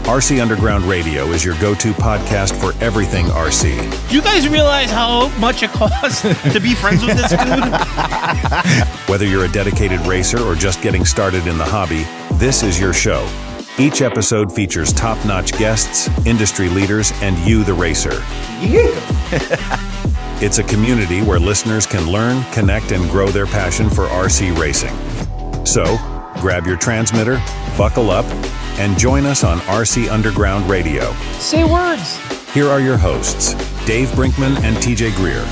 RC Underground Radio is your go-to podcast for everything RC. Do you guys realize how much it costs to be friends with this dude? Whether you're a dedicated racer or just getting started in the hobby, this is your show. Each episode features top-notch guests, industry leaders, and you, the racer. It's a community where listeners can learn, connect, and grow their passion for RC racing. So, grab your transmitter, buckle up, and join us on RC Underground Radio. Say words. Here are your hosts, Dave Brinkman and TJ Greer.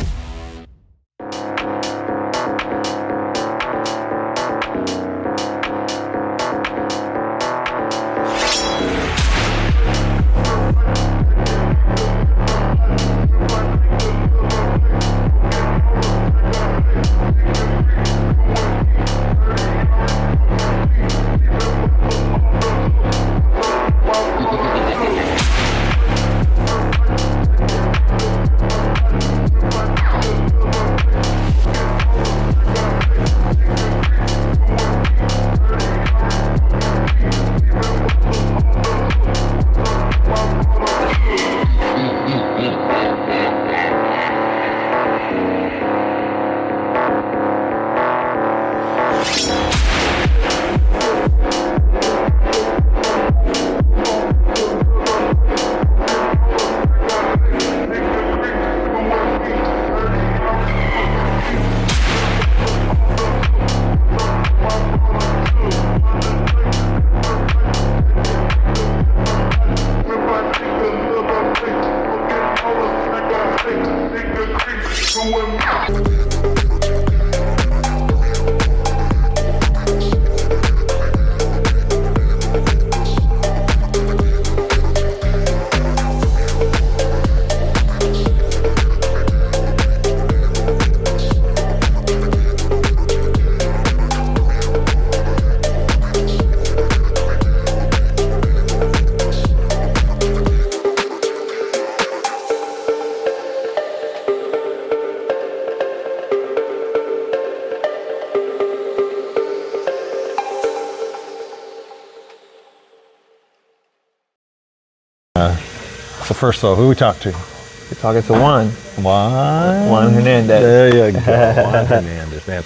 So first of all, who we talk to? You're talking to Juan Hernandez. There you go, Juan Hernandez, man.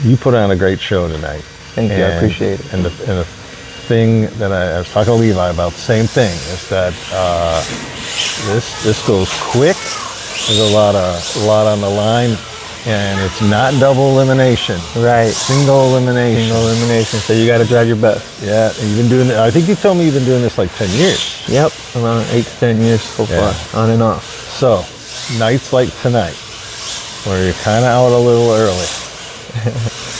You put on a great show tonight. Thank you, I appreciate it. And the thing that I was talking to Levi about, the same thing, is that this goes quick. There's a lot on the line, and it's not double elimination. Right. Single elimination. Single elimination, so you got to drive your best. Yeah, and you've been doing it, I think you told me you've been doing this like 10 years. Yep, around 8 to 10 years so far, on and off. So, nights like tonight, where you're kind of out a little early,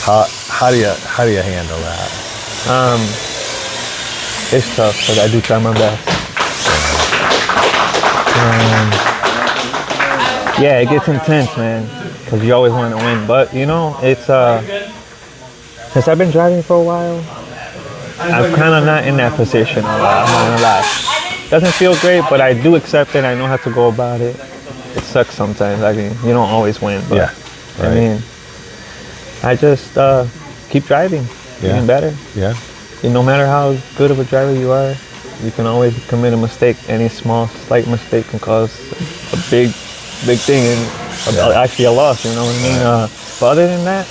how do you handle that? It's tough, but I do try my best. Yeah, it gets intense, man, because you always want to win. But you know, it's since I've been driving for a while, I'm kind of not in that position. I'm not gonna lie. Doesn't feel great, but I do accept it. I know how to go about it. It sucks sometimes. I mean, you don't always win, but yeah, right. I mean, I just keep driving, getting better. Yeah. And no matter how good of a driver you are, you can always commit a mistake. Any slight mistake can cause a big thing, and actually a loss. You know what I mean? But other than that,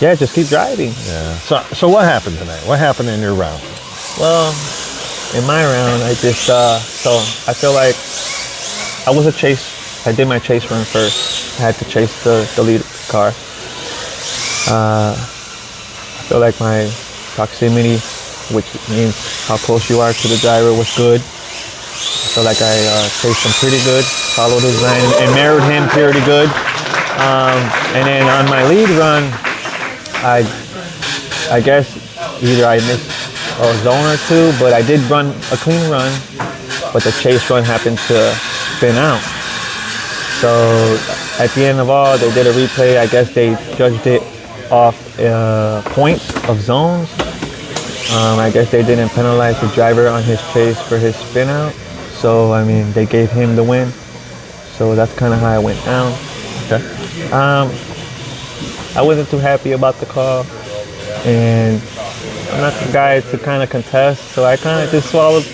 yeah, just keep driving. Yeah. So what happened tonight? What happened in your round? Well, in my round, I just so I feel like I was a chase. I did my chase run first. I had to chase the lead car. I feel like my proximity, which means how close you are to the driver, was good. I feel like I chased him pretty good, followed his line, and mirrored him pretty good. And then on my lead run, I guess either I missed a zone or two, but I did run a clean run, but the chase run happened to spin out. So at the end of all, they did a replay. I guess they judged it off points of zones. I guess they didn't penalize the driver on his chase for his spin out. So, I mean, they gave him the win. So that's kind of how it went down. Okay. I wasn't too happy about the call. And I'm not the guy to kind of contest, so I kind of just swallowed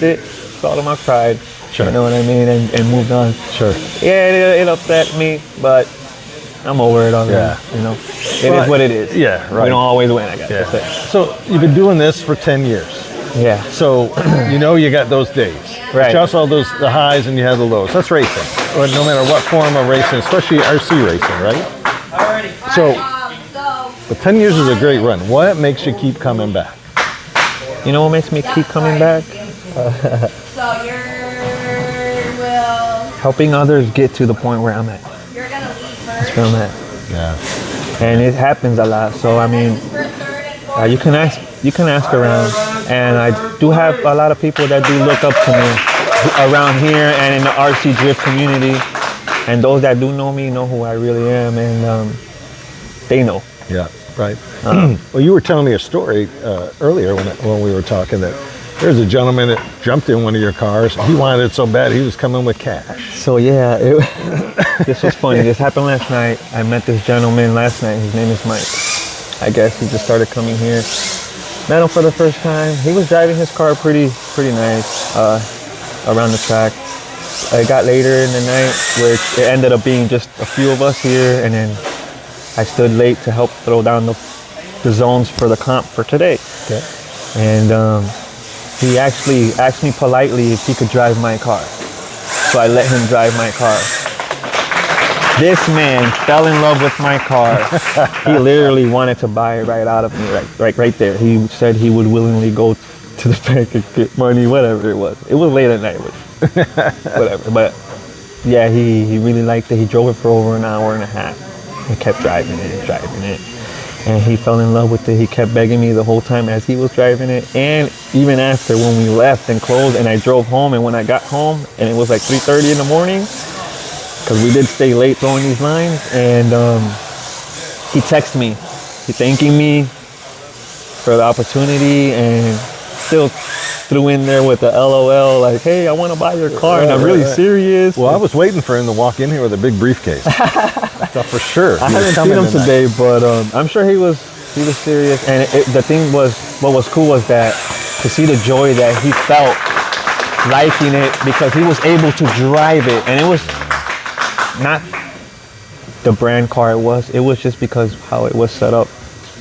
my pride. Sure. You know what I mean, and moved on. Sure. Yeah, it upset me, but I'm over it already. Yeah. You know, it is what it is. Yeah, right. We don't always win, I guess. Yeah. That's it. So you've been doing this for 10 years. Yeah. So you got those days. Right. But you also have the highs and you have the lows. That's racing. Or no matter what form of racing, especially RC racing, right? So, but 10 years is a great run. What makes you keep coming back? You know what makes me keep coming back? So Helping others get to the point where I'm at. you're gonna leave first. That's where I'm at. Yeah. And it happens a lot. So I mean, For third and fourth. you can ask around, and I do have a lot of people that do look up to me around here and in the RC drift community. And those that do know me know who I really am, and they know. Yeah, right. Well, you were telling me a story earlier when we were talking that there's a gentleman that jumped in one of your cars. He wanted it so bad he was coming with cash. So yeah, this was funny. This happened last night. I met this gentleman last night. His name is Mike. I guess he just started coming here. Met him for the first time. He was driving his car pretty nice around the track. I got later in the night, which it ended up being just a few of us here, and then I stood late to help throw down the zones for the comp for today. Okay. And he actually asked me politely if he could drive my car. So I let him drive my car. This man fell in love with my car. He literally wanted to buy it right out of me, right there. He said he would willingly go to the bank and get money, whatever it was. It was late at night, whatever. But yeah, he really liked it. He drove it for over an hour and a half. He kept driving it. And he fell in love with it. He kept begging me the whole time as he was driving it. And even after when we left and closed and I drove home, and when I got home and it was like 3:30 in the morning, because we did stay late throwing these lines, and he texted me, he thanking me for the opportunity, and still threw in there with the LOL, like, hey, I want to buy your car, and I'm really serious. Well, I was waiting for him to walk in here with a big briefcase. That's for sure. I haven't seen him today, but I'm sure he was serious. And the thing was, what was cool was that to see the joy that he felt liking it, because he was able to drive it, and it was not the brand car it was just because how it was set up.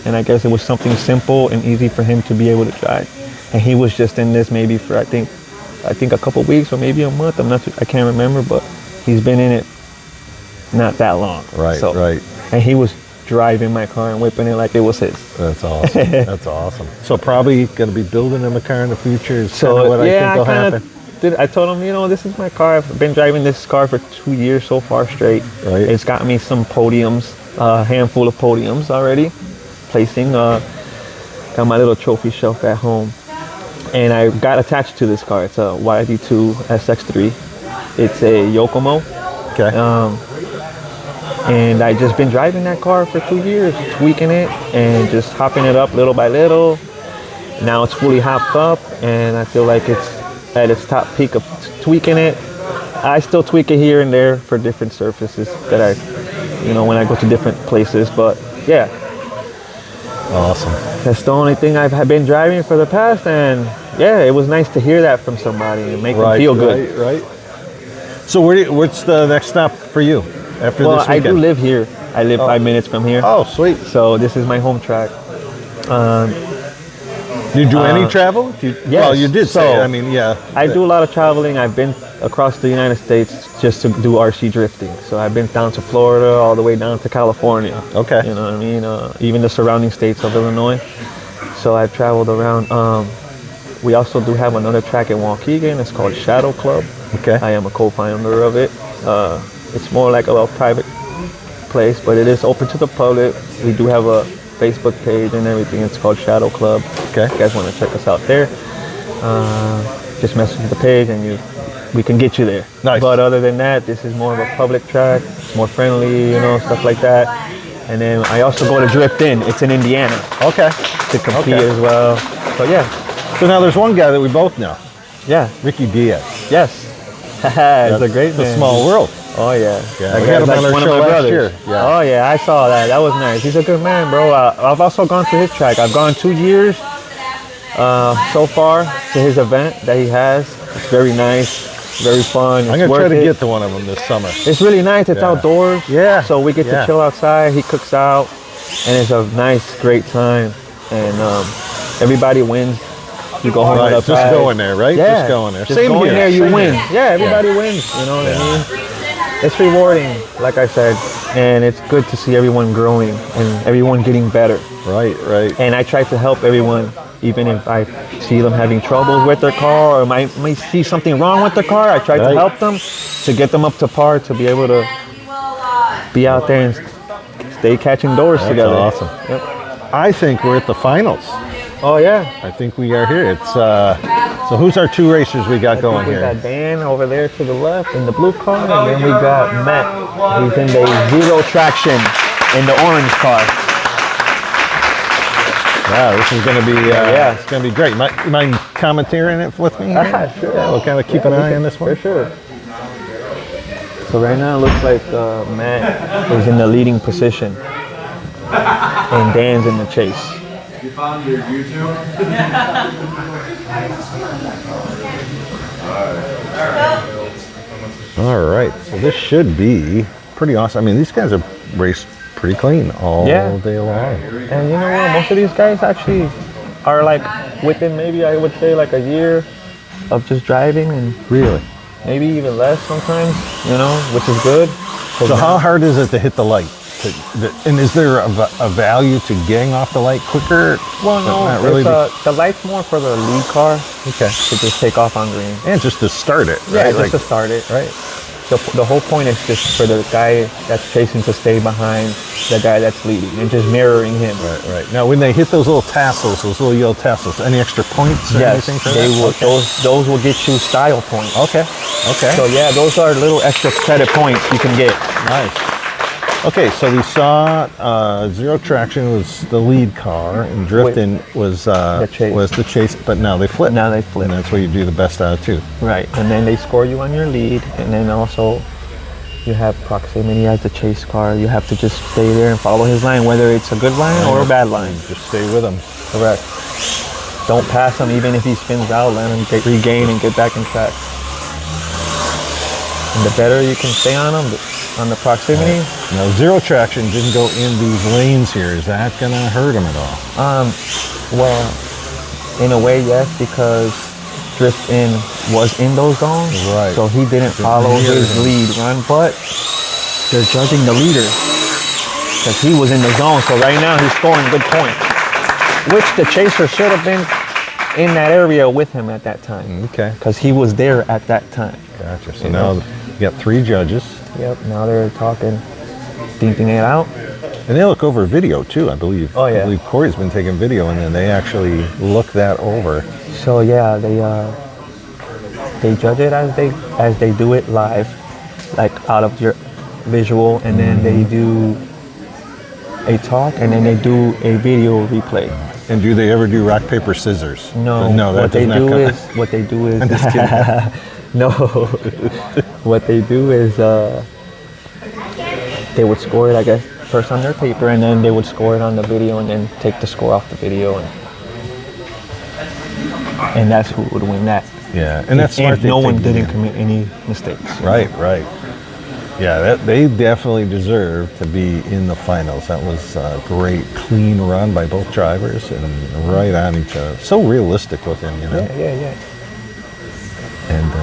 And I guess it was something simple and easy for him to be able to drive. And he was just in this maybe for I think a couple weeks or maybe a month. I can't remember, but he's been in it not that long. Right. And he was driving my car and whipping it like it was his. That's awesome. That's awesome. So probably going to be building him a car in the future is So kind of what I think I will kind happen. of I told him, this is my car. I've been driving this car for 2 years so far straight. Right. It's got me some podiums, a handful of podiums already. Placing, got my little trophy shelf at home. And I got attached to this car. It's a YD2 SX3. It's a Yokomo. Okay. And I just been driving that car for 2 years, tweaking it and just hopping it up little by little. Now it's fully hopped up, and I feel like it's at its top peak of tweaking it. I still tweak it here and there for different surfaces that I, when I go to different places. But yeah, Awesome. that's the only thing I've been driving for the past, and yeah, it was nice to hear that from somebody and make them feel good. Right. So what's the next stop for you after Well, this I weekend? do live here. I live 5 minutes from here. Oh, sweet. So this is my home track. Do you do any travel? yes. Well, you did say So, it. I mean, yeah. I do a lot of traveling. I've been across the United States just to do RC drifting. So I've been down to Florida, all the way down to California. Okay. You know what I mean? Even the surrounding states of Illinois. So I've traveled around. We also do have another track in Waukegan. It's called Shadow Club. Okay. I am a co-founder of it. It's more like a little private place, but it is open to the public. We do have a Facebook page and everything. It's called Shadow Club. Okay. If you guys want to check us out there, just message the page and we can get you there. Nice. But other than that, this is more of a public track. It's more friendly, stuff like that. And then I also go to Drift In. It's in Indiana Okay. to compete Okay. as well. So yeah, So now there's one guy that we both know, yeah, Ricky Diaz. yes. It's a great It's a man. small world. Oh yeah. Yeah, That we had guy's him on our one of show my last brothers. year. Yeah. Oh yeah, I saw that. That was nice. He's a good man, bro. I've also gone to his track. I've gone 2 years So far to his event that he has, it's very nice, very fun. I'm gonna try to get to one of them this summer. It's really nice. It's outdoors. Yeah. So we get to chill outside. He cooks out, and it's a nice, great time. And everybody wins. You go home with a Just prize. go in there, right? Yeah. Just go in there. Just Same go here. in there, you Same win. here. Yeah, everybody wins. You know what I mean? It's rewarding, like I said, and it's good to see everyone growing and everyone getting better. Right, right. And I try to help everyone, even if I see them having troubles with their car or might see something wrong with their car. I try to help them to get them up to par to be able to be out there and stay catching doors together. Awesome. Yep. I think we're at the finals. Oh yeah. I think we are here. It's so who's our two racers we got going We here? got Dan over there to the left in the blue car, and then we got Matt. He's in the zero traction in the orange car. Wow, this is going to be it's going to be great. Mind commentating it with me? Sure. Yeah, we'll kind of keep an eye on this one. For sure. So right now it looks like Matt is in the leading position, and Dan's in the chase. You found your YouTube? All right, so this should be pretty awesome. I mean, these guys are raced pretty clean all day long. And you know what? Most of these guys actually are like within maybe I would say like a year of just driving, and Really? maybe even less sometimes. You know, which is good. So how hard is it to hit the light? And is there a value to getting off the light quicker? Well, no, Not really. the light's more for the lead car Okay. to just take off on green. And just to start it, Yeah, right? just to start it. right. The whole point is just for the guy that's chasing to stay behind the guy that's leading and just mirroring him. Right, right. Now, when they hit those little tassels, those little yellow tassels, any extra points or Yes, anything for they that? will. Those will get you style points. Okay. Okay. So yeah, those are little extra credit points you can get. Nice. Okay, so we saw Zero Traction was the lead car, and Drifting was the chase. But now they flip. Now they flip. And that's where you do the best out of two. Right, and then they score you on your lead, and then also you have proximity as the chase car. You have to just stay there and follow his line, whether it's a good line or a bad line. Just stay with them. Correct. Don't pass him, even if he spins out. Let him regain and get back in track. And the better you can stay on him, on the proximity. Now, Zero Traction didn't go in these lanes here. Is that going to hurt him at all? Well, in a way, yes, because Drift In was in those zones. Right. So he didn't follow his lead run, but they're judging the leader because he was in the zone. So right now he's scoring good points, which the chaser should have been in that area with him at that time. Okay. Because he was there at that time. Gotcha. So now you got three judges. Yep. Now they're talking, thinking it out. And they look over video too, I believe. Oh, yeah. I believe Corey's been taking video, and then they actually look that over. So yeah, they judge it as they do it live, like out of your visual, and then they do a talk, and then they do a video replay. And do they ever do rock, paper, scissors? No, No, that what they does not do count. is what they do is I'm just kidding. no. What they do is they would score it, I guess, first on their paper, and then they would score it on the video, and then take the score off the video, and that's who would win that. Yeah, and that's smart. If no one thinking, didn't commit any mistakes. Right, right. Yeah, they definitely deserve to be in the finals. That was a great, clean run by both drivers and right on each other. So realistic looking, you know? Yeah. And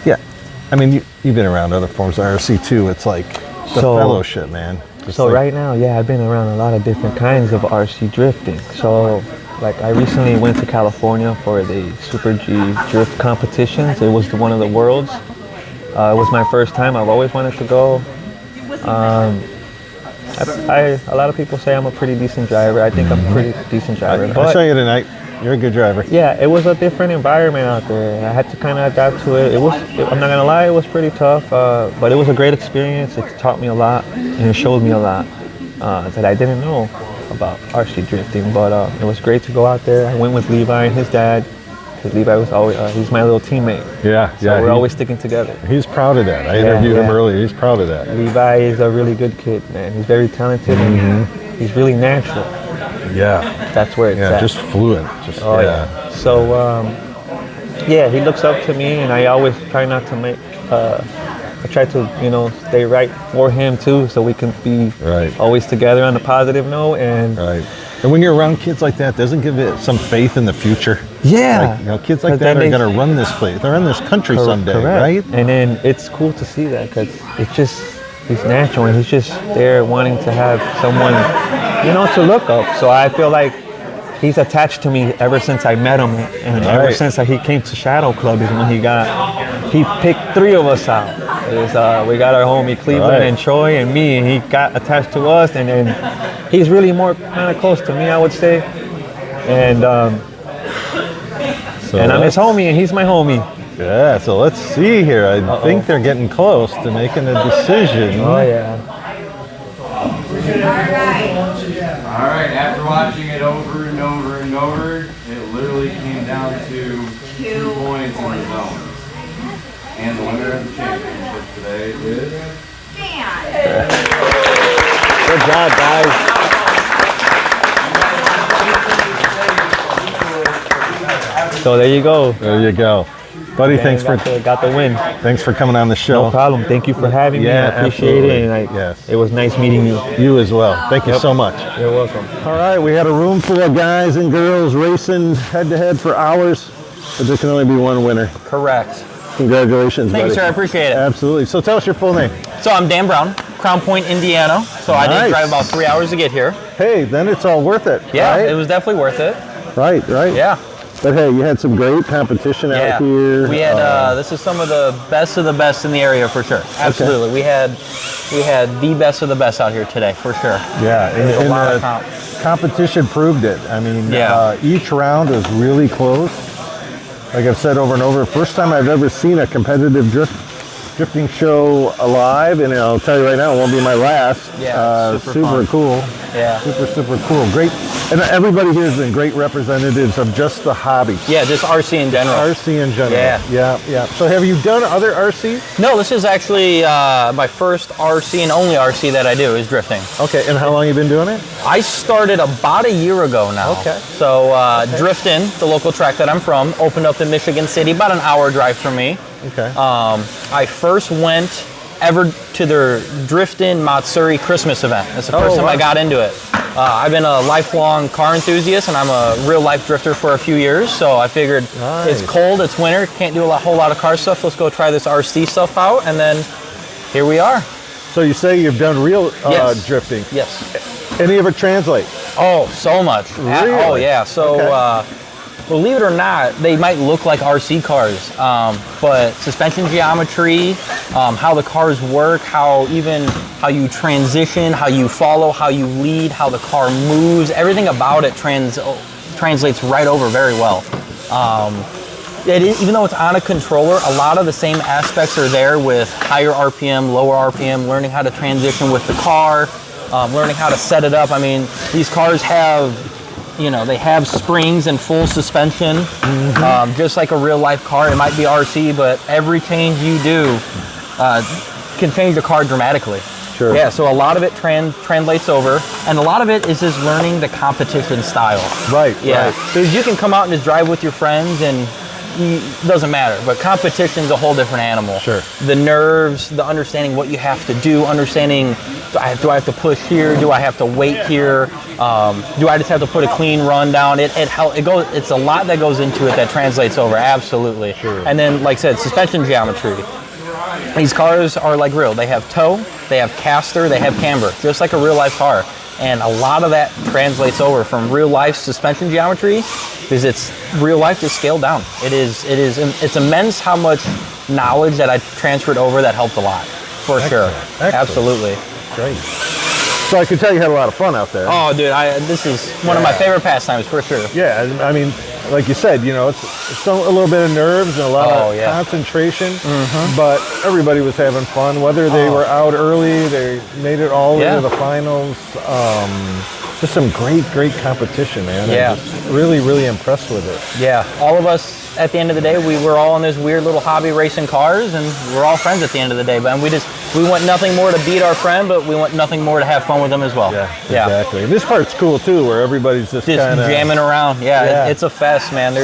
yeah, I mean, you've been around other forms of RC too. It's like the fellowship, man. Just So like, right now, yeah, I've been around a lot of different kinds of RC drifting. So like I recently went to California for the Super G drift competitions. It was one of the worlds. It was my first time. I've always wanted to go. A lot of people say I'm a pretty decent driver. I think I'm a pretty decent driver. I saw you tonight. You're a good driver. Yeah, it was a different environment out there. I had to kind of adapt to it. I'm not gonna lie, it was pretty tough, but it was a great experience. It taught me a lot, and it showed me a lot that I didn't know about RC drifting. But it was great to go out there. I went with Levi and his dad, because Levi was always he's my little teammate. Yeah, So we're always sticking together. He's proud of that. I interviewed him earlier. He's proud of that. Levi is a really good kid, man. He's very talented and he's really natural. That's where it's at. just fluent. Just Oh yeah. So yeah, he looks up to me, and I always try not to make. I try to stay right for him too, so we can be always together on a positive note. And and when you're around kids like that, doesn't give it some faith in the future. Yeah, like, kids like that are going to run this place. They're in this country someday, right? And then it's cool to see that because it's just he's natural, and he's just there wanting to have someone to look up. So I feel like he's attached to me ever since I met him, and ever since he came to Shadow Club is when he picked 3 of us out. We got our homie Cleveland and Troy and me, and he got attached to us, and then he's really more kind of close to me, I would say. And I'm his homie, and he's my homie. Yeah, so let's see here. I think they're getting close to making a decision. Oh yeah. All right, after watching it over and over and over, it literally came down to 2 points in the zone. And the winner of the championship today is... Good job, guys. So there you go. There you go. Buddy, thanks for got the win. Thanks for coming on the show. No problem. Thank you for having me. I appreciate it. And it was nice meeting you. You as well. Thank you so much. You're welcome. All right, we had a room full of guys and girls racing head-to-head for hours, but there can only be one winner. Correct. Congratulations, Thank buddy. you, sir. I appreciate it. Absolutely. So tell us your full name. So I'm Dan Brown, Crown Point, Indiana. So I did drive about 3 hours to get here. Hey, then it's all worth it. Yeah, right? it was definitely worth it. Right. Yeah. But hey, you had some great competition out here. We had this is some of the best in the area for sure. Absolutely. Okay. We had the best of the best out here today for sure. Yeah, and a lot of competition proved it. I mean, each round was really close. Like I've said over and over, first time I've ever seen a competitive drifting show alive, and I'll tell you right now, it won't be my last. Yeah, super cool. Yeah. Super cool. Great. And everybody here has been great representatives of just the hobby. Yeah, just RC in general. RC in general. Yeah. So have you done other RCs? No, this is actually my first RC and only RC that I do is drifting. Okay, and how long have you been doing it? I started about a year ago now. Okay. So Driftin', the local track that I'm from, opened up in Michigan City, about an hour drive from me. Okay. I first went ever to their Driftin' Matsuri Christmas event. That's the first time I got into it. I've been a lifelong car enthusiast, and I'm a real life drifter for a few years. So I figured it's cold, it's winter, can't do a whole lot of car stuff. Let's go try this RC stuff out, and then here we are. So you say you've done real drifting? Yes. Any of it translate? Oh, so much. Really? Oh yeah. So believe it or not, they might look like RC cars, but suspension geometry, how the cars work, how you transition, how you follow, how you lead, how the car moves, everything about it translates right over very well. Even though it's on a controller, a lot of the same aspects are there with higher RPM, lower RPM, learning how to transition with the car, learning how to set it up. I mean, these cars have they have springs and full suspension, just like a real life car. It might be RC, but every change you do can change the car dramatically. Sure. Yeah, so a lot of it translates over, and a lot of it is just learning the competition style. Right. Yeah, because you can come out and just drive with your friends and it doesn't matter, but competition's a whole different animal. Sure. The nerves, the understanding what you have to do, understanding do I have to push here, do I have to wait here, do I just have to put a clean run down? It's a lot that goes into it that translates over, absolutely. Sure. And then, like I said, suspension geometry. These cars are like real. They have toe, they have caster, they have camber, just like a real life car. And a lot of that translates over from real life suspension geometry because it's real life just scaled down. It's immense how much knowledge that I transferred over that helped a lot, for sure. Excellent. Absolutely. Great. So I can tell you had a lot of fun out there. Oh, dude, this is one of my favorite pastimes, for sure. Yeah, I mean, like you said, it's a little bit of nerves and a lot of concentration, but everybody was having fun, whether they were out early, they made it all the way to the finals. just some great competition, man. Yeah. I'm just really impressed with it. Yeah, all of us, at the end of the day, we were all in this weird little hobby racing cars, and we're all friends at the end of the day. But we want nothing more to beat our friend, but we want nothing more to have fun with them as well. Yeah, exactly. And this part's cool too, where everybody's just kind of jamming around. Yeah, it's a fest, man.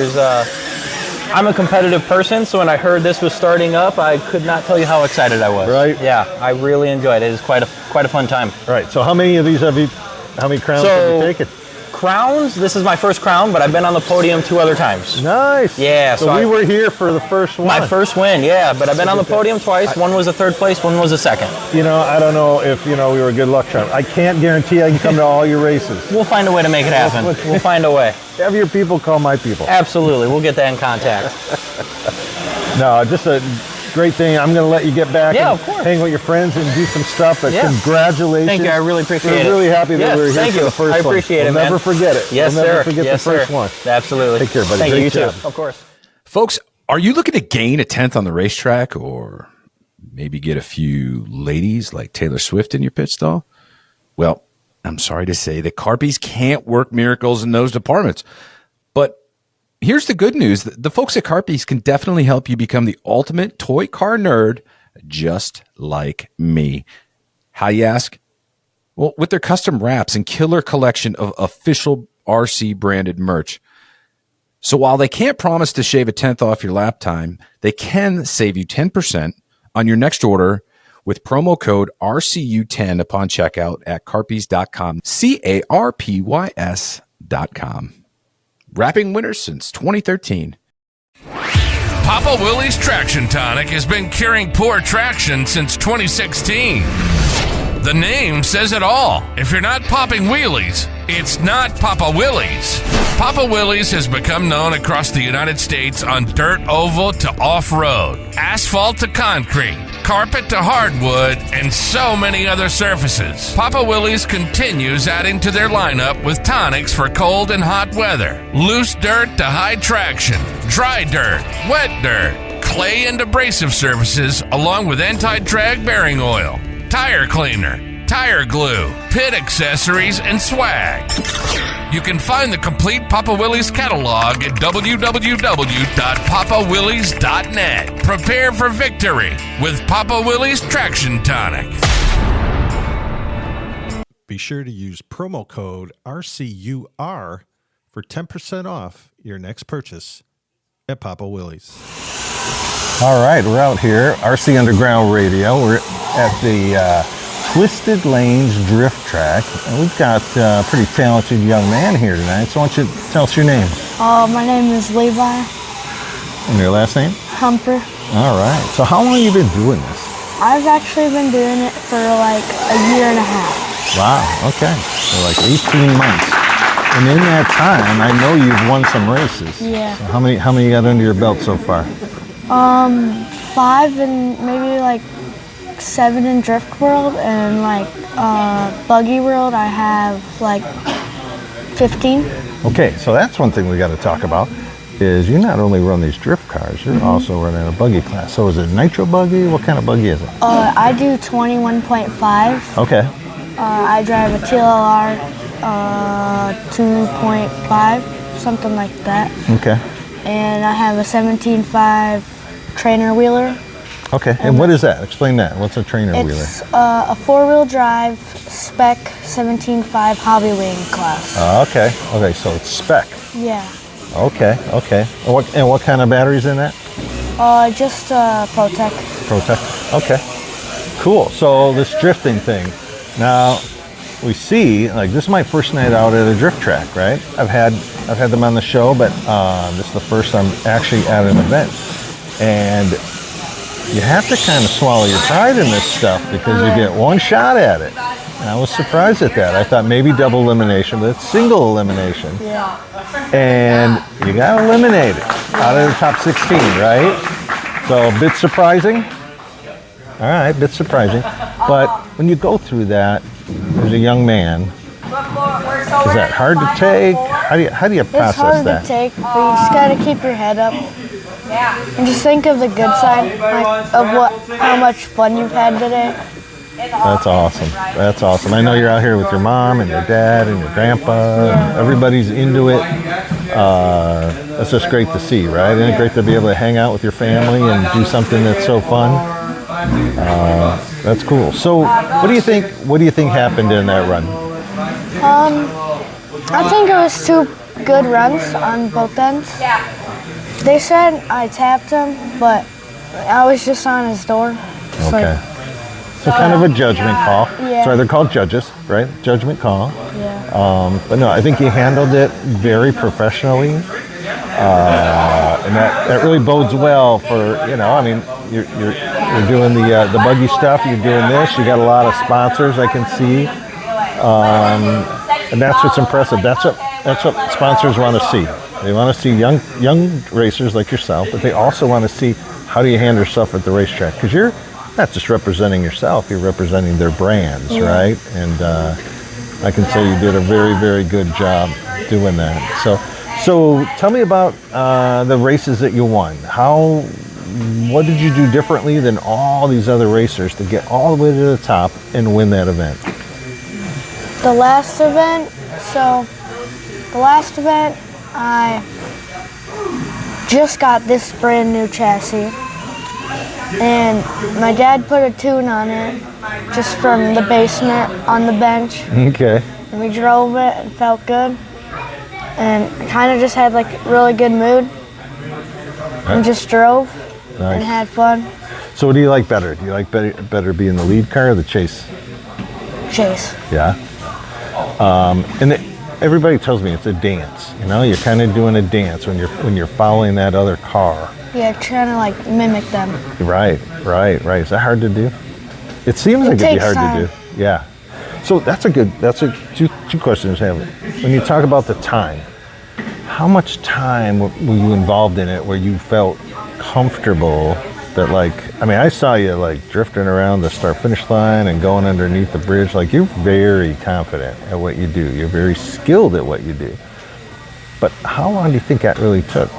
I'm a competitive person, so when I heard this was starting up, I could not tell you how excited I was. Right. Yeah, I really enjoyed it. It was quite a fun time. All right. So how many of these how many crowns have you taken? Crowns, this is my first crown, but I've been on the podium 2 other times. Nice. Yeah. So we were here for the first one. My first win, yeah. But I've been on the podium twice. One was a 3rd place, one was a 2nd. I don't know if, we were a good luck charm. I can't guarantee I can come to all your races. We'll find a way to make it happen. We'll find a way. Have your people call my people. Absolutely. We'll get that in contact. No, just a great thing. I'm going to let you get back Yeah, and of course. hang with your friends and do some stuff. But congratulations. Thank you. I really appreciate it. We're really happy that we were here for the first one. I appreciate it, We'll man. never forget it. Yes, we'll sir. never forget the first one. Absolutely. Take care, buddy. Thank you. You Great too. job. Of course. Folks, are you looking to gain a 10th on the racetrack or maybe get a few ladies like Taylor Swift in your pit stall? Well, I'm sorry to say that Carpies can't work miracles in those departments. But here's the good news. The folks at Carpies can definitely help you become the ultimate toy car nerd, just like me. How, you ask? Well, with their custom wraps and killer collection of official RC branded merch. So while they can't promise to shave a 10th off your lap time, they can save you 10% on your next order with promo code RCU10 upon checkout at carpies.com, CARPYS.com. Wrapping winners since 2013. Papa Willie's Traction Tonic has been curing poor traction since 2016. The name says it all. If you're not popping wheelies, it's not Papa Willie's. Papa Willie's has become known across the United States on dirt oval to off-road, asphalt to concrete, carpet to hardwood, and so many other surfaces. Papa Willie's continues adding to their lineup with tonics for cold and hot weather, loose dirt to high traction, dry dirt, wet dirt, clay and abrasive surfaces, along with anti-drag bearing oil, tire cleaner, tire glue, pit accessories, and swag. You can find the complete Papa Willie's catalog at www.papawillies.net. Prepare for victory with Papa Willie's Traction Tonic. Be sure to use promo code RCUR for 10% off your next purchase at Papa Willie's. All right, we're out here, RC Underground Radio. We're at the Twisted Lanes Drift Track, and we've got a pretty talented young man here tonight. So why don't you tell us your name? My name is Levi. And your last name? Humphrey. All right. So how long have you been doing this? I've actually been doing it for like a year and a half. Wow, okay. So like 18 months. And in that time, I know you've won some races. Yeah. So how many you got under your belt so far? 5 and maybe like 7 in Drift World, and like Buggy World I have like 15. Okay, so that's one thing we got to talk about, is you not only run these drift cars, you're also running a buggy class. So is it nitro buggy? What kind of buggy is it? I do 21.5. Okay. I drive a TLR 2.5, something like that. Okay. And I have a 17.5 trainer wheeler. Okay, and what is that? Explain that. What's a trainer wheeler? It's a 4-wheel drive spec 17.5 hobby wing class. Okay, so it's spec. Yeah. Okay. And what kind of batteries in that? Just Protec. Protec. Okay. Cool. So this drifting thing. Now we see, like, this is my first night out at a drift track, right? I've had them on the show, but this is the first I'm actually at an event. And you have to kind of swallow your pride in this stuff because you get one shot at it. And I was surprised at that. I thought maybe double elimination, but it's single elimination. Yeah. And you got to eliminate it out of the top 16, right? So a bit surprising. All right, bit surprising. But when you go through that as a young man, is that hard to take? How do you process that? It's hard to take, but you just got to keep your head up. And just think of the good side, like, of how much fun you've had today. That's awesome. That's awesome. I know you're out here with your mom and your dad and your grandpa. Everybody's into it. That's just great to see, right? Isn't it great to be able to hang out with your family and do something that's so fun? That's cool. So, what do you think? What do you think happened in that run? I think it was 2 good runs on both ends. They said I tapped him, but I was just on his door. Okay. So kind of a judgment call. Yeah. Sorry, they're called judges, right? Judgment call. Yeah. But no, I think you handled it very professionally. And that really bodes well for, I mean, you're doing the buggy stuff, you're doing this, you got a lot of sponsors I can see. And that's what's impressive. That's what sponsors want to see. They want to see young racers like yourself, but they also want to see how do you handle yourself at the racetrack, because you're not just representing yourself, you're representing their brands, right? And I can say you did a very, very good job doing that. So tell me about the races that you won. What did you do differently than all these other racers to get all the way to the top and win that event? The last event, I just got this brand new chassis, and my dad put a tune on it just from the basement on the bench. Okay. And we drove it and felt good, and kind of just had like a really good mood, and just drove and had fun. So what do you like better? Do you like better being the lead car or the chase? Chase. Yeah. And everybody tells me it's a dance. You're kind of doing a dance when you're following that other car. Yeah, trying to like mimic them. Right. Is that hard to do? It seems like it'd be hard to do. Yeah. So that's two questions I have. When you talk about the time, how much time were you involved in it where you felt comfortable that I saw you drifting around the start-finish line and going underneath the bridge. You're very confident at what you do. You're very skilled at what you do. But how long do you think that really took?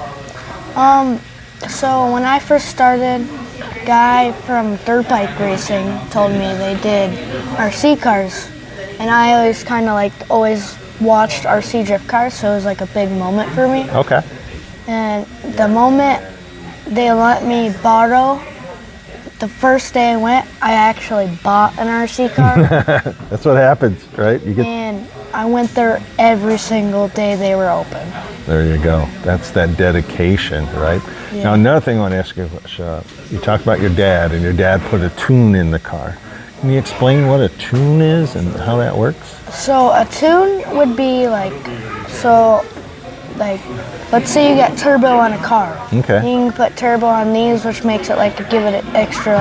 So when I first started, a guy from Dirt Bike Racing told me they did RC cars. And I always kind of always watched RC drift cars, so it was like a big moment for me. Okay. And the moment they let me borrow, the first day I went, I actually bought an RC car. That's what happens, right? And I went there every single day they were open. There you go. That's that dedication, right? Yeah. Now, another thing I want to ask you, you talked about your dad, and your dad put a tune in the car. Can you explain what a tune is and how that works? So a tune would be let's say you got turbo on a car. Okay. You can put turbo on these, which makes it give it an extra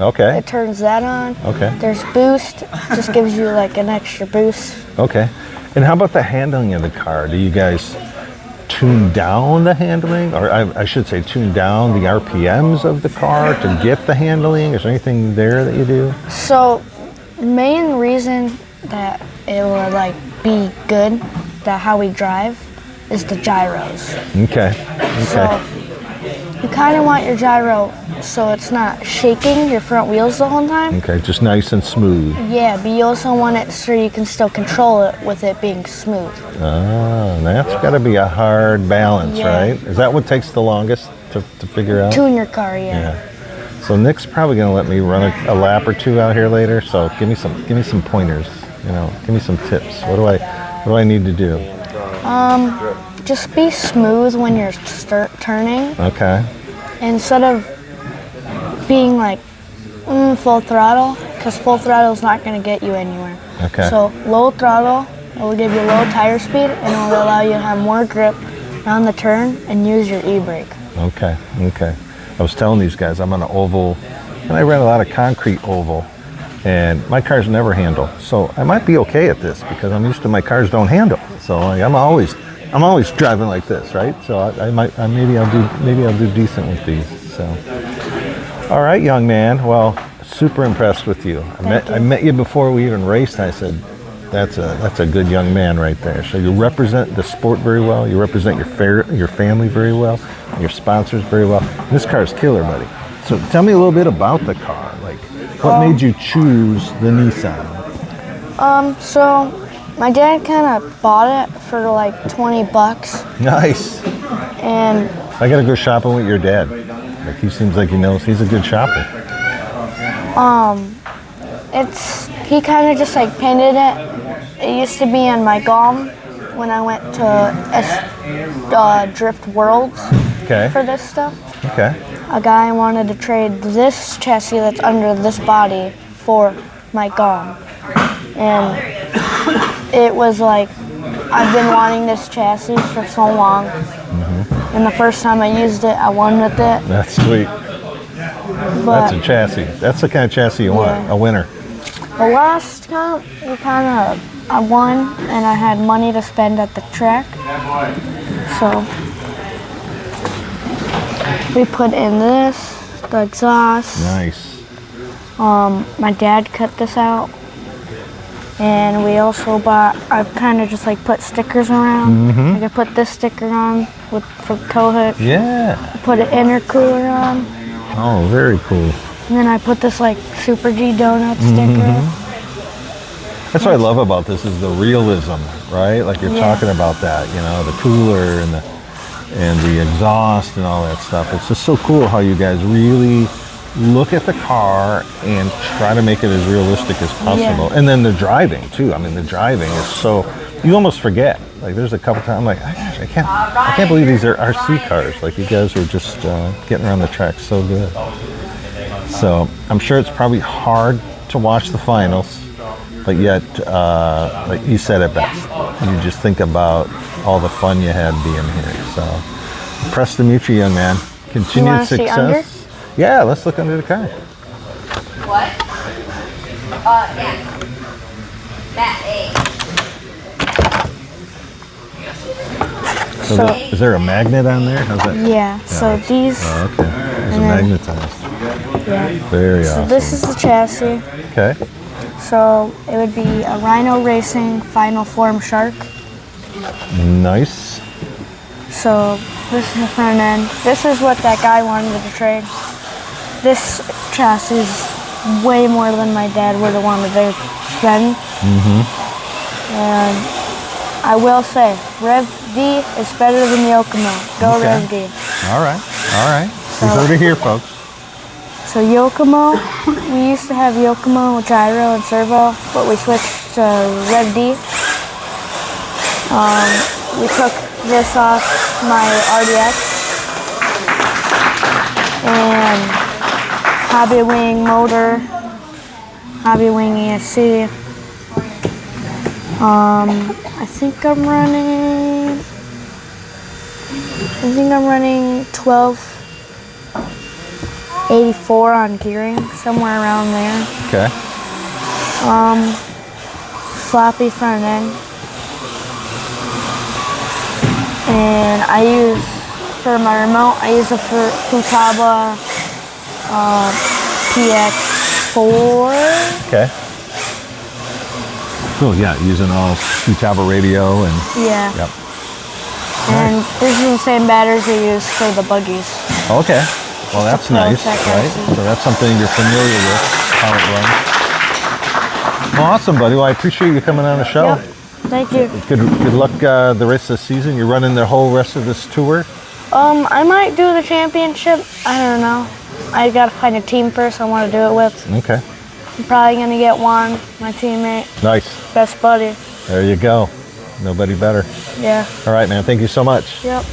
Okay. It turns that on. Okay. There's boost, just gives you an extra boost. Okay. And how about the handling of the car? Do you guys tune down the handling, or I should say tune down the RPMs of the car to get the handling? Is there anything there that you do? So main reason that it will be good, that how we drive, is the gyros. Okay. So you kind of want your gyro so it's not shaking your front wheels the whole time. Okay, just nice and smooth. Yeah, but you also want it so you can still control it with it being smooth. Oh, that's got to be a hard balance, right? Is that what takes the longest to figure out? Tune your car, yeah. So Nick's probably going to let me run a lap or two out here later. So give me some pointers. Give me some tips. What do I need to do? Just be smooth when you're turning. Okay. Instead of being full throttle, because full throttle is not going to get you anywhere. Okay. So low throttle, it will give you low tire speed, and it will allow you to have more grip on the turn and use your e-brake. Okay. I was telling these guys I'm on an oval, and I ran a lot of concrete oval, and my cars never handle. So I might be okay at this because I'm used to my cars don't handle. So I'm always driving like this, right? So maybe I'll do decent with these. So, all right, young man. Well, super impressed with you. I met you before we even raced. And I said, that's a good young man right there. So you represent the sport very well. You represent your family very well. Your sponsors very well. This car's killer, buddy. So tell me a little bit about the car. What made you choose the Nissan? So my dad kind of bought it for like 20 bucks. Nice. And I gotta go shopping with your dad. Like, he seems like he knows. He's a good shopper. he kind of just like painted it. It used to be in my GOM when I went to Drift Worlds for this stuff. Okay. A guy wanted to trade this chassis that's under this body for my GOM. And it was like, I've been wanting this chassis for so long. And the first time I used it, I won with it. That's sweet. But That's a chassis. That's the kind of chassis you want, a winner. the last time, I won, and I had money to spend at the track. So we put in this, the exhaust. Nice. My dad cut this out. And we also bought, I've kind of just like put stickers around. Like I put this sticker on for tow hook. Yeah. Put an intercooler on. Oh, very cool. And then I put this like Super G donut sticker. That's what I love about this is the realism, right? Like you're talking about that, you know, the cooler and the exhaust and all that stuff. It's just so cool how you guys really look at the car and try to make it as realistic as possible. And then the driving too. I mean, the driving is so, you almost forget. Like there's a couple times I'm like, gosh, I can't believe these are RC cars. Like you guys were just getting around the track so good. So I'm sure it's probably hard to watch the finals, but yet, like you said it best. You just think about all the fun you had being here. So press to meet you, young man. Continued success. See under? Yeah, let's look under the car. What? Yeah. That So is there a magnet on there? How's that? Yeah, so these. Oh, okay. There's a magnetized. Yeah. Very So awesome. this is the chassis. Okay. So it would be a Rhino Racing Final Form Shark. Nice. So this is the front end. This is what that guy wanted to trade. This chassis is way more than my dad would have wanted to spend. And I will say, Rev D is better than Yokomo. Go Rev D. All right. All right. You heard it here, folks. So Yokomo, we used to have Yokomo gyro and servo, but we switched to Rev D. We took this off my RDX and Hobby Wing motor, Hobby Wing ESC. I think I'm running 1284 on gearing, somewhere around there. Okay. Floppy front end. And I use, for my remote, I use a Futaba PX4. Okay. Cool. Yeah, using all Futaba radio and. Yeah. Yep. And this is the same batteries we use for the buggies. Okay. Well, that's nice, right? So that's something you're familiar with, how it runs. Well, awesome, buddy. Well, I appreciate you coming on the show. Yep. Thank you. Good luck the rest of the season. You're running the whole rest of this tour? I might do the championship. I don't know. I gotta find a team first I want to do it with. Okay. I'm probably gonna get Juan, my teammate. Nice. Best buddy. There you go. Nobody better. Yeah. All right, man. Thank you so much. Yep.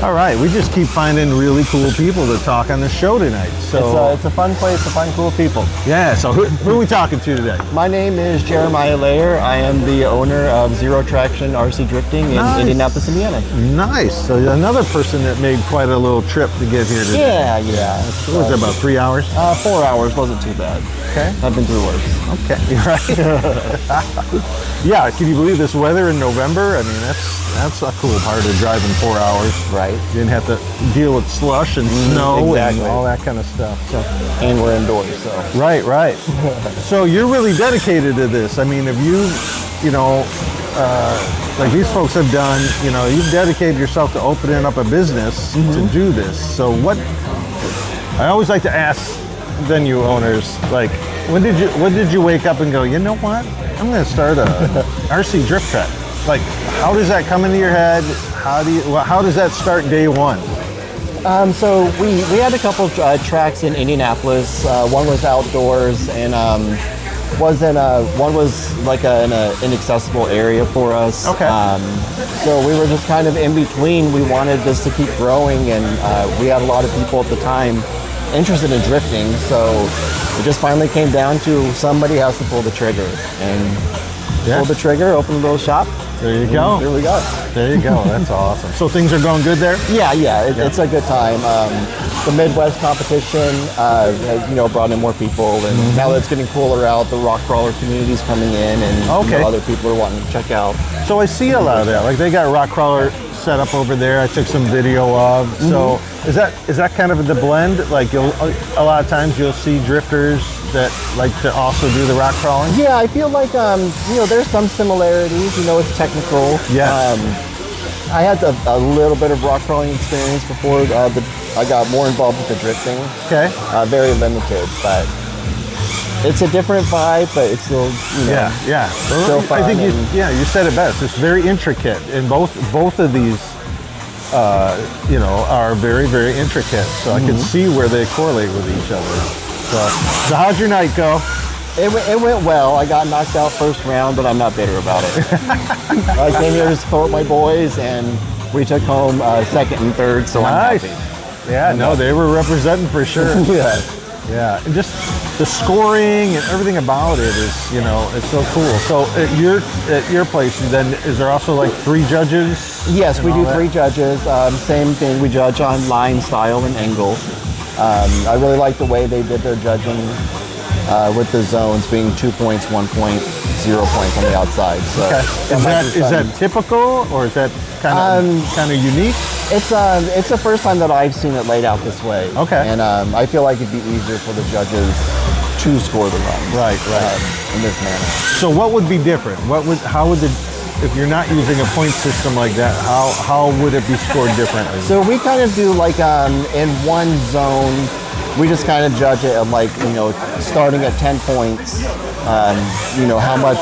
All right, we just keep finding really cool people to talk on the show tonight. So It's a fun place to find cool people. yeah. So who are we talking to today? My name is Jeremiah Layer. I am the owner of Zero Traction RC Drifting in Indianapolis, Indiana. Nice. So another person that made quite a little trip to get here today. Yeah. What was it, about 3 hours? 4 hours wasn't too bad. Okay. I've been through worse. Okay. Right. Yeah. Can you believe this weather in November? I mean, that's a cool part of driving 4 hours. Right. You didn't have to deal with slush and snow and all that kind of stuff. So. And we're indoors, so. Right. So you're really dedicated to this. I mean, have you, like these folks have done, you've dedicated yourself to opening up a business to do this. So I always like to ask venue owners, like, when did you wake up and go, you know what? I'm going to start a RC drift track. Like, how does that come into your head? How does that start day one? So we had a couple tracks in Indianapolis. One was outdoors, and one was like an inaccessible area for us. Okay. So we were just kind of in between. We wanted this to keep growing, and we had a lot of people at the time interested in drifting. So it just finally came down to somebody has to pull the trigger, and pull the trigger, open a little shop. There you go. There we go. There you go. That's awesome. So things are going good there? Yeah. It's a good time. The Midwest competition, has, brought in more people, and now that it's getting cooler out, the rock crawler community's coming in, and other people are wanting to check out. So I see a lot of that. Like they got rock crawler set up over there. I took some video of. So is that kind of the blend? Like a lot of times you'll see drifters that like to also do the rock crawling? Yeah, I feel like there's some similarities. It's technical. Yeah. I had a little bit of rock crawling experience before I got more involved with the drifting. Okay. Very limited, but it's a different vibe, but it's still yeah. Still fun. I think you said it best. It's very intricate, and both of these are very, very intricate. So I can see where they correlate with each other. So how'd your night go? It went well. I got knocked out first round, but I'm not bitter about it. I came here to support my boys, and we took home second and third, so nice. I'm happy. Yeah, no, they were representing for sure. Yeah, and just the scoring and everything about it is, it's so cool. So at your place, then, is there also like 3 judges? Yes, we do 3 judges. Same thing, we judge on line, style, and angle. I really like the way they did their judging with the zones being 2 points, 1 point, 0 points on the outside. So is that typical, or is that kind of unique? It's the first time that I've seen it laid out this way. Okay. And I feel like it'd be easier for the judges to score the runs. Right. In this manner. So what would be different? If you're not using a point system like that, how would it be scored differently? So we kind of do like in one zone, we just kind of judge it at like, starting at 10 points, how much,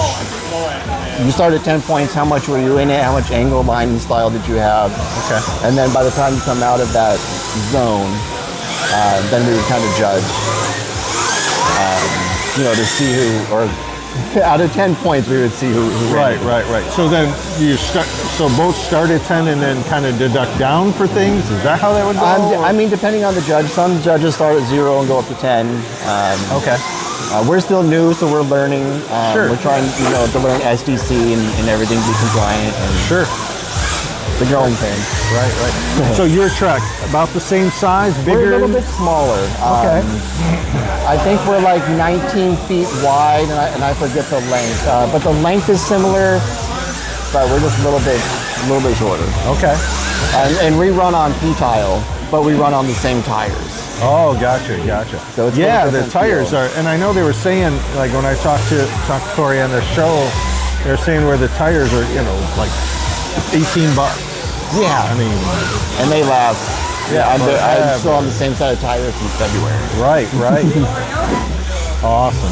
you start at 10 points, how much were you in it, how much angle, line, and style did you have? Okay. And then by the time you come out of that zone, then we would kind of judge, to see who, or out of 10 points, we would see who Right. So then both start at 10 and then kind of deduct down for things? Is that how that would go? Depending on the judge. Some judges start at 0 and go up to 10. Okay. We're still new, so we're learning. Sure. We're trying, to learn SDC and everything, be compliant. And sure. The growing thing. Right. So your truck, about the same size, bigger? We're a little bit smaller. Okay. I think we're like 19 feet wide, and I forget the length. But the length is similar, but we're just a little bit shorter. Okay. And we run on P-tile, but we run on the same tires. Oh, gotcha. So it's the tires are, and I know they were saying, like when I talked to Corey on the show, they were saying where the tires are, like $18. Yeah. I mean, and they last. Yeah, I'm still on the same set of tires since February. Right. Awesome.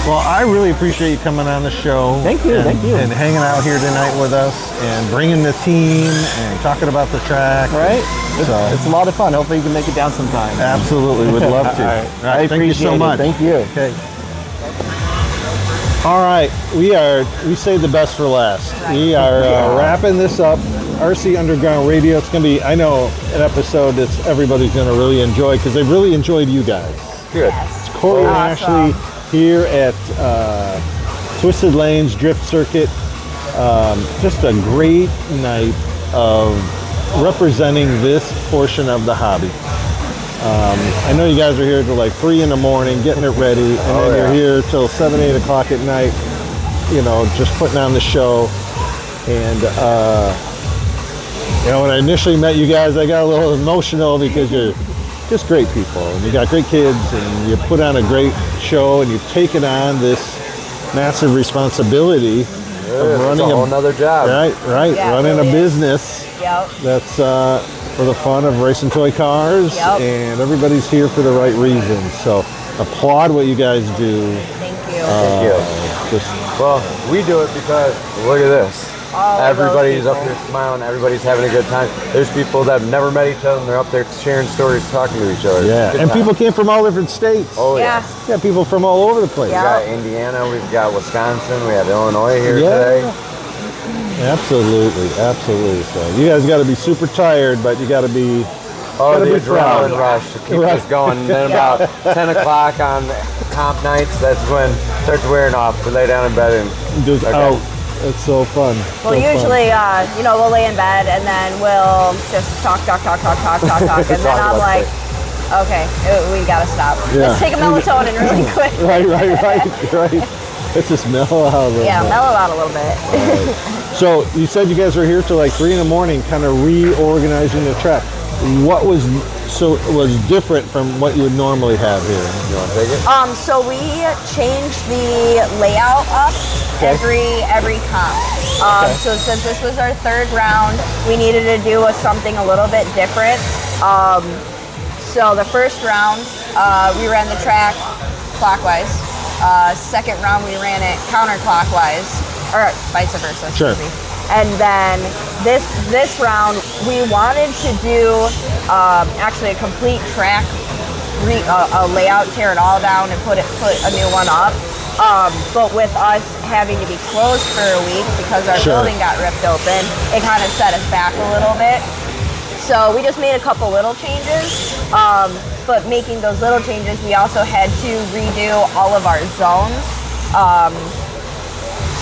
Well, I really appreciate you coming on the show. Thank you. And hanging out here tonight with us and bringing the team and talking about the track. Right. It's a lot of fun. Hopefully you can make it down sometime. Absolutely. Would love to. All right. All right. Thank you so much. Thank you. Okay. All right. We saved the best for last. We are wrapping this up. RC Underground Radio. It's going to be, I know, an episode that everybody's going to really enjoy because they've really enjoyed you guys. Good. It's Corey and Ashley here at Twisted Lanes Drift Circuit. Just a great night of representing this portion of the hobby. I know you guys are here till like 3 in the morning getting it ready, and then you're here till 7, 8 o'clock at night, just putting on the show. And when I initially met you guys, I got a little emotional because you're just great people, and you got great kids, and you put on a great show, and you've taken on this massive responsibility of running another job. Right, Yeah, running really a business. Yep. That's for the fun of racing toy cars, Yep. and everybody's here for the right reasons. So applaud what you guys do. Thank you. Thank you. Well, we do it because look at this. Everybody's up there smiling. Everybody's having a good time. There's people that have never met each other, and they're up there sharing stories, talking to each other. Yeah, and people came from all different states. Oh, yeah. Yeah, people from all over the place. We got Indiana, we've got Wisconsin, we have Illinois here today. Absolutely. So you guys got to be super tired, but you got to be. The adrenaline rush to keep us going. And then about 10 o'clock on comp nights, that's when it starts wearing off. We lay down in bed and just out. It's so fun. Well, usually, we'll lay in bed and then we'll just talk. And then I'm like, okay, we got to stop. Yeah. Let's take a melatonin really quick. Right. Let's just mellow out a little bit. Yeah, mellow out a little bit. Right. So you said you guys were here till like 3 a.m, kind of reorganizing the track. What was different from what you would normally have here? You want to take it? So we changed the layout up every comp. So since this was our third round, we needed to do something a little bit different. So the first round, we ran the track clockwise. Second round, we ran it counterclockwise, or vice versa. Sure. And then this round, we wanted to do actually a complete track a layout, tear it all down, and put a new one up. But with us having to be closed for a week because our building got ripped open, it kind of set us back a little bit. So we just made a couple little changes. But making those little changes, we also had to redo all of our zones.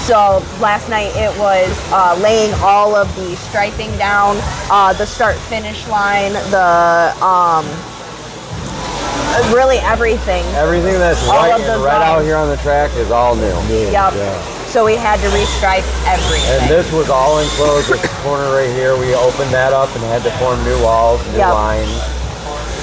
So last night it was laying all of the striping down, the start-finish line, the really everything. Everything that's right out here on the track is all new. Yep. Yeah. So we had to restripe everything. And this was all enclosed. This corner right here, we opened that up and had to form new walls, new lines.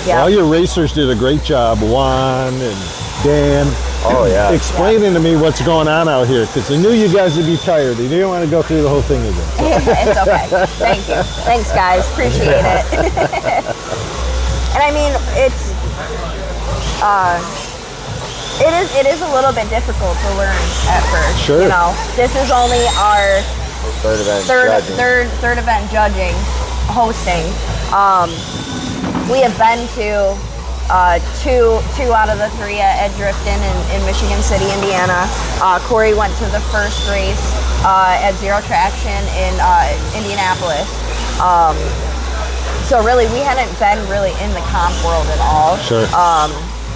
Yep. All your racers did a great job. Juan and Dan. Oh, yeah. Explaining to me what's going on out here, because I knew you guys would be tired. You didn't want to go through the whole thing again. It's okay. Thank you. Thanks, guys. Appreciate it. And I mean, it is a little bit difficult to learn at first. Sure. You know, this is only our third event judging, hosting. We have been to two out of the three at Driftin in Michigan City, Indiana. Corey went to the first race at Zero Traction in Indianapolis. So really, we hadn't been really in the comp world at all. Sure.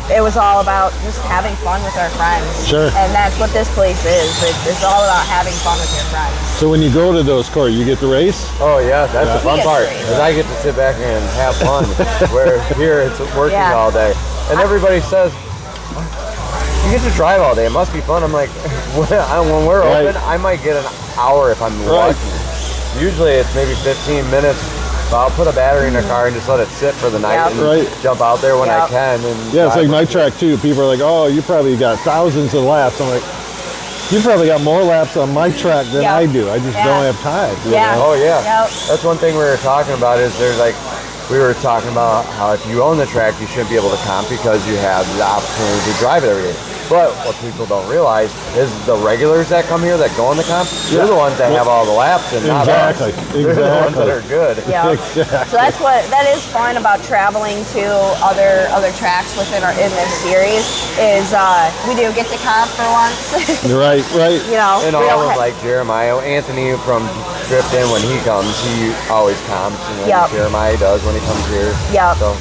It was all about just having fun with our friends. Sure. And that's what this place is. It's all about having fun with your friends. So when you go to those, Corey, you get to race? Oh, yeah, that's the fun part. Because I get to sit back and have fun. Where here it's working all day. And everybody says, you get to drive all day. It must be fun. I'm like, when we're open, I might get an hour if I'm lucky. Usually it's maybe 15 minutes. I'll put a battery in a car and just let it sit for the night and jump out there when I can. And it's like my track too. People are like, oh, you probably got thousands of laps. I'm like, you probably got more laps on my track than I do. I just don't have time. Yeah. Oh, yeah. That's one thing we were talking about is we were talking about how if you own the track, you shouldn't be able to comp because you have the opportunity to drive it every day. But what people don't realize is the regulars that come here that go on the comp, they're the ones that have all the laps and not us. They're the ones that are good. Yeah. So that is fun about traveling to other tracks in this series is we do get to comp for once. Right. You know, and all of like Jeremiah, Anthony from Driftin, when he comes, he always comps. And Jeremiah does when he comes here. Yeah. So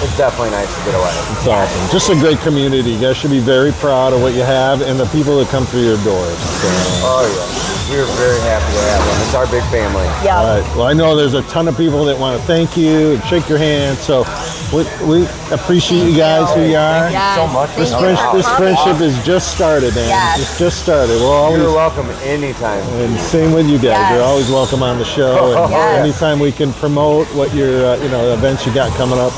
it's definitely nice to get away. It's awesome. Just a great community. You guys should be very proud of what you have and the people that come through your doors. So. Oh, yeah. We're very happy to have them. It's our big family. Yeah. All right. Well, I know there's a ton of people that want to thank you and shake your hand. So we appreciate you guys who you are. Thank you so much. This friendship is just started, man. Yes. It's just started. You're welcome anytime. And same with you guys. Yes. You're always welcome on the show. And anytime we can promote what your events you got coming up.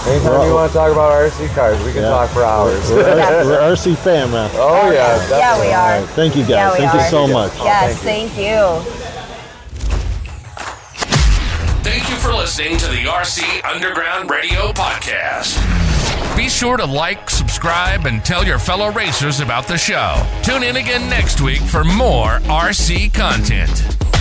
Anytime you want to talk about RC cars, we can talk for hours. We're RC fam now. Oh, yeah. Definitely. Yeah, we are. Right. Thank you, guys. Thank you so much. Yes, thank you. Thank you for listening to the RC Underground Radio Podcast. Be sure to like, subscribe, subscribe, and tell your fellow racers about the show. Tune in again next week for more RC content.